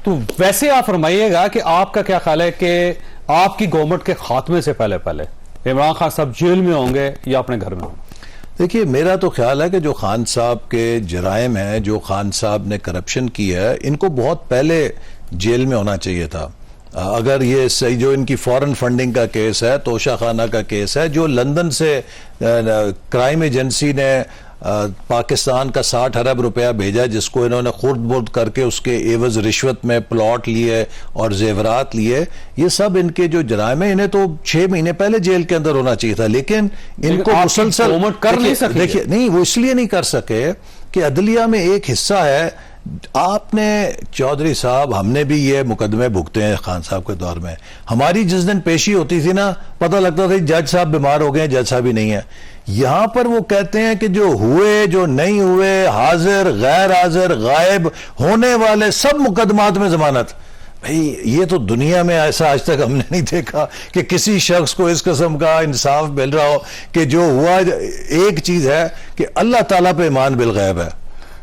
तो वैसे आप फरमाइएगा कि आपका क्या ख्याल है कि आपकी गवर्नमेंट के खात्मे से पहले पहले इमरान खान साहब जेल में होंगे या अपने घर में होंगे? देखिए, मेरा तो ख्याल है कि जो खान साहब के जराइम हैं, जो खान साहब ने करप्शन की है, इनको बहुत पहले जेल में होना चाहिए था। अगर ये सही, जो इनकी फॉरेन फंडिंग का केस है, तोशा खाना का केस है, जो लंदन से क्राइम एजेंसी ने पाकिस्तान का 60 अरब रुपया भेजा, जिसको इन्होंने खुर्द बुर्द करके उसके एवज रिश्वत में प्लॉट लिए और जेवरात लिए, ये सब इनके जो जराइम है, इन्हें तो 6 महीने पहले जेल के अंदर होना चाहिए था। लेकिन इनको मुसलसल कर नहीं सके। देखिए, नहीं, वो इसलिए नहीं कर सके कि अदलिया में एक हिस्सा है। आपने चौधरी साहब, हमने भी ये मुकदमे भुगते हैं खान साहब के दौर में। हमारी जिस दिन पेशी होती थी ना, पता लगता था जज साहब बीमार हो गए, जज साहब ही नहीं है। यहां पर वो कहते हैं कि जो हुए, जो नहीं हुए, हाजिर, गैर हाजिर, गायब होने वाले सब मुकदमात में जमानत। भाई, ये तो दुनिया में ऐसा आज तक हमने नहीं देखा कि किसी शख्स को इस किस्म का इंसाफ मिल रहा हो कि जो हुआ। एक चीज है कि अल्लाह ताला पे ईमान बिल गैब है,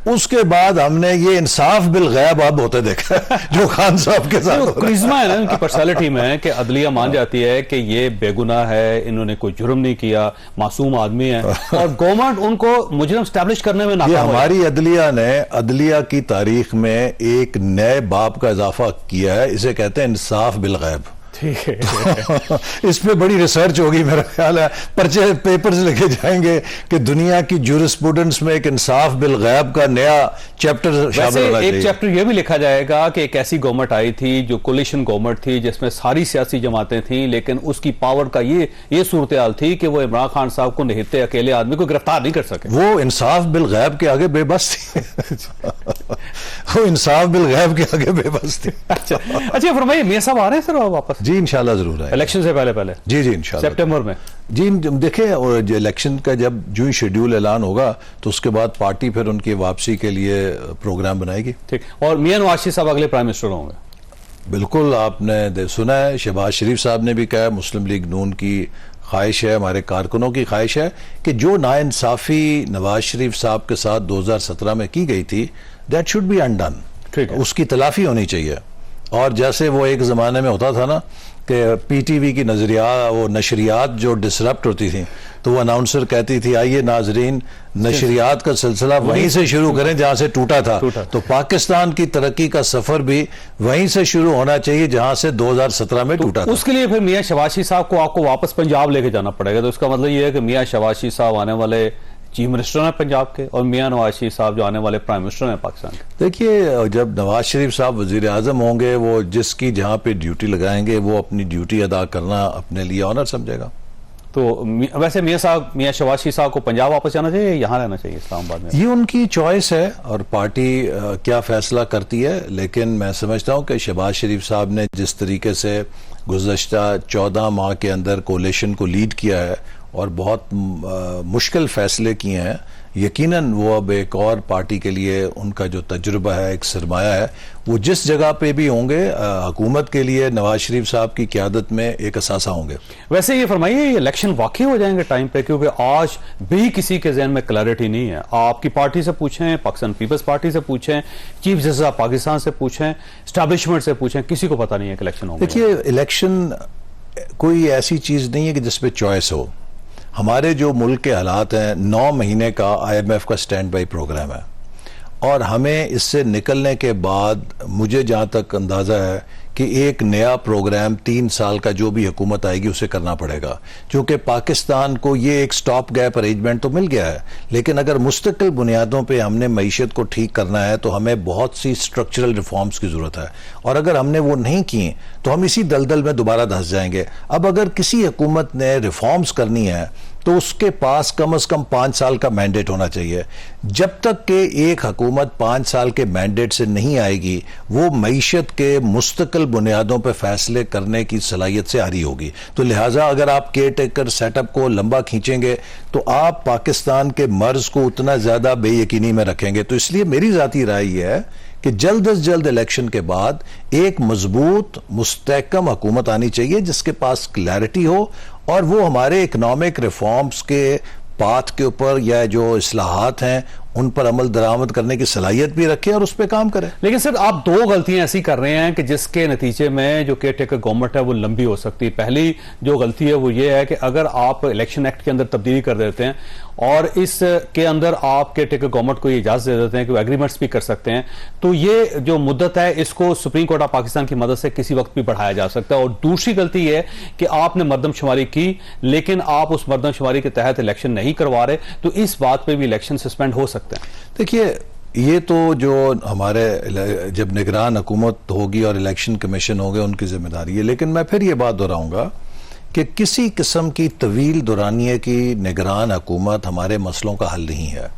उसके बाद हमने ये इंसाफ बिल गैब अब होते देखा जो खान साहब के साथ करिश्मा है ना उनकी पर्सनालिटी में कि अदलिया मान जाती है कि ये बेगुनाह है, इन्होंने कोई जुर्म नहीं किया, मासूम आदमी है, और गवर्नमेंट उनको मुजरिम स्टैब्लिश करने में नाकाम। हमारी अदलिया ने अदलिया की तारीख में एक नए बाब का इजाफा किया है, इसे कहते हैं इंसाफ बिल गैब। ठीक है। इस पे बड़ी रिसर्च होगी, मेरा ख्याल है पर्चे पेपर्स लेके जाएंगे कि दुनिया की ज्यूरिस्प्रूडेंस में एक इंसाफ बिल गैब का नया चैप्टर शामिल होना चाहिए। एक चैप्टर ये भी लिखा जाएगा कि एक ऐसी गवर्नमेंट आई थी जो कोलिशन गवर्नमेंट थी, जिसमें सारी सियासी जमातें थी, लेकिन उसकी पावर का ये सूरत हाल थी कि वो इमरान खान साहब को निहत्ते अकेले आदमी को गिरफ्तार नहीं कर सके। वो इंसाफ बिल गैब के आगे बेबस थी। वो इंसाफ बिल गैब के आगे बेबस थी। अच्छा फरमाइए, मियां साहब आ रहे हैं सर वापस? जी इंशाल्लाह जरूर है, इलेक्शन से पहले पहले। जी इंशाल्लाह सितंबर में। जी देखें, और जो इलेक्शन का जब जो ही शेड्यूल ऐलान होगा तो उसके बाद पार्टी फिर उनकी वापसी के लिए प्रोग्राम बनाएगी। ठीक। और मियां नवाज शरीफ साहब अगले प्राइम मिनिस्टर होंगे? बिल्कुल, आपने सुना है, शहबाज शरीफ साहब ने भी कहा, मुस्लिम लीग नून की ख्वाहिश है, हमारे कारकुनों की ख्वाहिश है कि जो नाइंसाफी नवाज शरीफ साहब के साथ 2017 में की गई थी, दैट शुड बी अनडन। ठीक है, उसकी तलाफी होनी चाहिए। और जैसे वो एक ज़माने में होता था ना कि पीटीवी की नशरियात जो डिसरप्ट होती थी, तो वो अनाउंसर कहती थी, आइए नाजरीन, नशरियात का सिलसिला वहीं से शुरू करें जहां से टूटा था। तो पाकिस्तान की तरक्की का सफर भी वहीं से शुरू होना चाहिए जहां से 2017 में टूटा था। उसके लिए फिर मियां शहबाज शरीफ साहब को आपको वापस पंजाब लेके जाना पड़ेगा। तो इसका मतलब ये है कि मियां शहबाज शरीफ साहब आने वाले चीफ मिनिस्टर हैं पंजाब के, और मियां नवाज शरीफ साहब जो आने वाले प्राइम मिनिस्टर हैं पाकिस्तान के। देखिए, जब नवाज शरीफ साहब वजीर आजम होंगे, वो जिसकी जहां पे ड्यूटी लगाएंगे, वो अपनी ड्यूटी अदा करना अपने लिए ऑनर समझेगा। तो वैसे मियां शहबाज शरीफ साहब को पंजाब वापस जाना चाहिए या यहाँ रहना चाहिए इस्लामाबाद में? ये उनकी चॉइस है और पार्टी क्या फैसला करती है। लेकिन मैं समझता हूं कि शहबाज शरीफ साहब ने जिस तरीके से गुज़श्ता 14 माह के अंदर कोalition को लीड किया है और बहुत मुश्किल फैसले किए हैं, यकीनन वो अब एक और पार्टी के लिए उनका जो तजुर्बा है, एक सरमाया है, वो जिस जगह पे भी होंगे, हुकूमत के लिए नवाज शरीफ साहब की क़यादत में एक असासा होंगे। वैसे ये फरमाइए, ये इलेक्शन वाकई हो जाएंगे टाइम पे? क्योंकि आज भी किसी के जहन में क्लैरिटी नहीं है। आपकी पार्टी से पूछें, पाकिस्तान पीपल्स पार्टी से पूछें, चीफ जस्टिस ऑफ पाकिस्तान से पूछें, एस्टैब्लिशमेंट से पूछें, किसी को पता नहीं है कि इलेक्शन होंगे। देखिए, इलेक्शन कोई ऐसी चीज नहीं है कि जिसपे चॉइस हो। हमारे जो मुल्क के हालात हैं, 9 महीने का IMF का स्टैंड बाई प्रोग्राम है, और हमें इससे निकलने के बाद मुझे जहाँ तक अंदाज़ा है कि एक नया प्रोग्राम 3 साल का जो भी हुकूमत आएगी उसे करना पड़ेगा। क्योंकि पाकिस्तान को ये एक स्टॉप गैप अरेंजमेंट तो मिल गया है, लेकिन अगर मुस्तकिल बुनियादों पे हमने मईशत को ठीक करना है तो हमें बहुत सी स्ट्रक्चरल रिफॉर्म्स की ज़रूरत है, और अगर हमने वो नहीं की तो हम इसी दलदल में दोबारा धंस जाएंगे। अब अगर किसी हुकूमत ने रिफॉर्म्स करनी है तो उसके पास कम से कम 5 साल का मैंडेट होना चाहिए। जब तक कि एक हुकूमत 5 साल के मैंडेट से नहीं आएगी, वो मईशत के मुस्तकिल बुनियादों पर फैसले करने की सलाहियत से आरी होगी। तो लिहाजा अगर आप केयर टेकर सेटअप को लंबा खींचेंगे तो आप पाकिस्तान के मर्ज को उतना ज़्यादा बेयकीनी में रखेंगे। तो इसलिए मेरी ज़ाती राय यह है कि जल्द अज जल्द इलेक्शन के बाद एक मजबूत मुस्तहकम हुकूमत आनी चाहिए जिसके पास क्लैरिटी हो, और वो हमारे इकोनॉमिक रिफॉर्म्स के पाथ के ऊपर या जो इस्लाहात हैं उन पर अमल दरामद करने की सलाहियत भी रखे और उस पर काम करें। लेकिन सर आप दो गलतियां ऐसी कर रहे हैं कि जिसके नतीजे में जो केयर टेकर गवर्नमेंट है वो लंबी हो सकती है। पहली जो गलती है वो ये है कि अगर आप इलेक्शन एक्ट के अंदर तब्दीली कर देते हैं और इसके अंदर आप केयर टेकर गवर्नमेंट को ये इजाजत दे देते हैं कि वो एग्रीमेंट्स भी कर सकते हैं, तो ये जो मुद्दत है इसको सुप्रीम कोर्ट ऑफ पाकिस्तान की मदद से किसी वक्त भी बढ़ाया जा सकता है। और दूसरी गलती ये है कि आपने मरदमशुमारी की लेकिन आप उस मरदमशुमारी के तहत इलेक्शन नहीं करवा रहे, तो इस बात पर भी इलेक्शन सस्पेंड हो सकते हैं। देखिए, ये तो जो हमारे जब निगरान हुकूमत होगी और इलेक्शन कमीशन होगा उनकी जिम्मेदारी है, लेकिन मैं फिर ये बात दोहराऊंगा कि किसी किस्म की तवील दुरानिये की निगरान हुकूमत हमारे मसलों का हल नहीं है।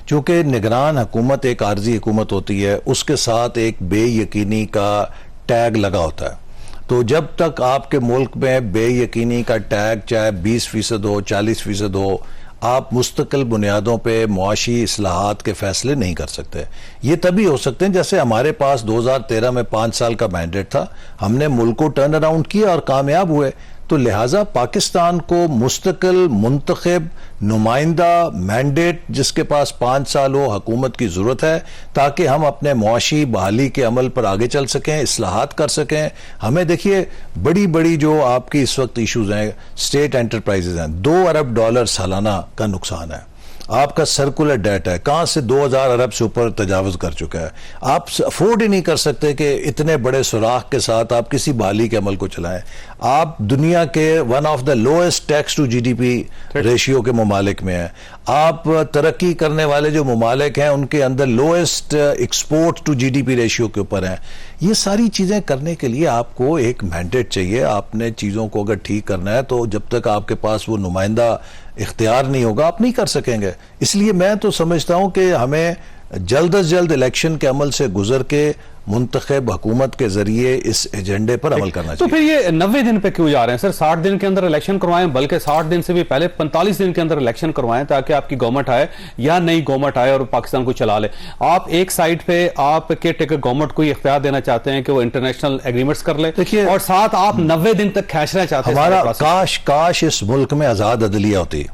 चूंकि निगरान हुकूमत एक आर्जी हुकूमत होती है, उसके साथ एक बेयकीनी का टैग लगा होता है। तो जब तक आपके मुल्क में बेयकीनी का टैग चाहे 20% हो 40% हो, आप मुस्तकिल बुनियादों पे मुआशी इस्लाहात के फैसले नहीं कर सकते। ये तभी हो सकते हैं जैसे हमारे पास 2013 में 5 साल का मैंडेट था, हमने मुल्क को टर्न अराउंड किया और कामयाब हुए। तो लिहाजा पाकिस्तान को मुस्तकिल मुंतखब नुमाइंदा मैंडेट जिसके पास 5 साल हो हुकूमत की जरूरत है, ताकि हम अपने मुआशी बहाली के अमल पर आगे चल सकें, इस्लाहात कर सकें। हमें देखिए बड़ी बड़ी जो आपकी इस वक्त इशूज हैं, स्टेट एंटरप्राइजेज हैं, $2 अरब सालाना का नुकसान है। आपका सर्कुलर डेट है कहां से 2000 अरब से ऊपर तजावज कर चुका है। आप अफोर्ड ही नहीं कर सकते कि इतने बड़े सुराख के साथ आप किसी बहाली के अमल को चलाएं। आप दुनिया के one of the lowest tax to GDP ratio के ममालिक में हैं। आप तरक्की करने वाले जो ममालिक हैं उनके अंदर lowest export to GDP ratio के ऊपर हैं। ये सारी चीजें करने के लिए आपको एक मैंडेट चाहिए। आपने चीजों को अगर ठीक करना है तो जब तक आपके पास वो नुमाइंदा इख्तियार नहीं होगा आप नहीं कर सकेंगे। इसलिए मैं तो समझता हूं कि हमें जल्द अज जल्द इलेक्शन के अमल से गुजर के मुंतखब हुकूमत के जरिए इस एजेंडे पर अमल करना चाहिए। तो फिर ये 90 दिन पे क्यों जा रहे हैं सर? 60 दिन के अंदर इलेक्शन करवाएं, बल्कि 60 दिन से भी पहले 45 दिन के अंदर इलेक्शन करवाएं ताकि आपकी गवर्नमेंट आए या नई गवर्नमेंट आए और पाकिस्तान को चला ले। आप एक साइड पे आप केयर टेकर गवर्नमेंट को इख्तियार देना चाहते हैं कि वो इंटरनेशनल एग्रीमेंट्स कर ले, देखिए, और साथ आप 90 दिन तक खींचना चाहते हैं। हमारा काश इस मुल्क में आजाद अदलिया होती,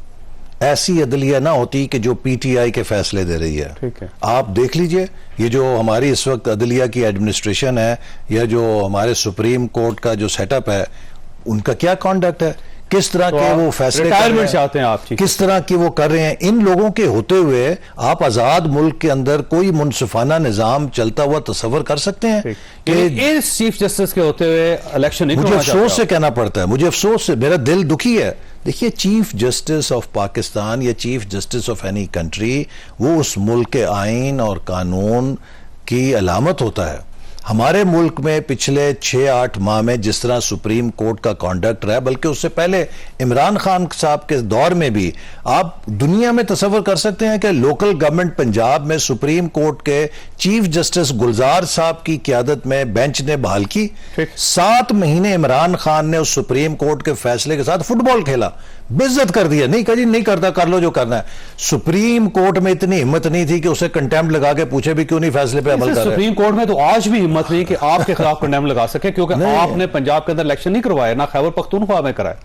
ऐसी अदलिया ना होती कि जो पीटीआई के फैसले दे रही है। ठीक है, आप देख लीजिए ये जो हमारी इस वक्त अदलिया की एडमिनिस्ट्रेशन है या जो हमारे सुप्रीम कोर्ट का जो सेटअप है उनका क्या कॉन्डक्ट है, किस तरह तो के वो फैसले रिटायरमेंट चाहते हैं आप, किस तरह की वो कर रहे हैं। इन लोगों के होते हुए आप आजाद मुल्क के अंदर कोई मुनसिफाना निजाम चलता हुआ तस्वर कर सकते हैं कि इस चीफ जस्टिस के होते हुए इलेक्शन नहीं? मुझे अफसोस से कहना पड़ता है, मुझे अफसोस से मेरा दिल दुखी है। देखिए, चीफ जस्टिस ऑफ पाकिस्तान या chief justice of any country वो उस मुल्क के आइन और कानून की अलामत होता है। हमारे मुल्क में पिछले 6-8 माह में जिस तरह सुप्रीम कोर्ट का कॉन्डक्ट रहा है, बल्कि उससे पहले इमरान खान साहब के दौर में भी आप दुनिया में तस्वर कर सकते हैं कि लोकल गवर्नमेंट पंजाब में सुप्रीम कोर्ट के चीफ जस्टिस गुलजार साहब की क़यादत में बेंच ने बहाल की। 7 महीने इमरान खान ने उस सुप्रीम कोर्ट के फैसले के साथ फुटबॉल खेला, बेइज्जत कर दिया। नहीं कहा जी नहीं करता, कर लो जो करना है। सुप्रीम कोर्ट में इतनी हिम्मत नहीं थी कि उसे कंटेम्प्ट लगा के पूछे भी क्यों नहीं फैसले पे अमल कर रहे। सुप्रीम कोर्ट में तो आज भी हिम्मत नहीं कि आपके खिलाफ कंडेम लगा सके, क्योंकि आपने पंजाब के अंदर इलेक्शन नहीं करवाया, ना खैबर पख्तूनख्वा में कराया।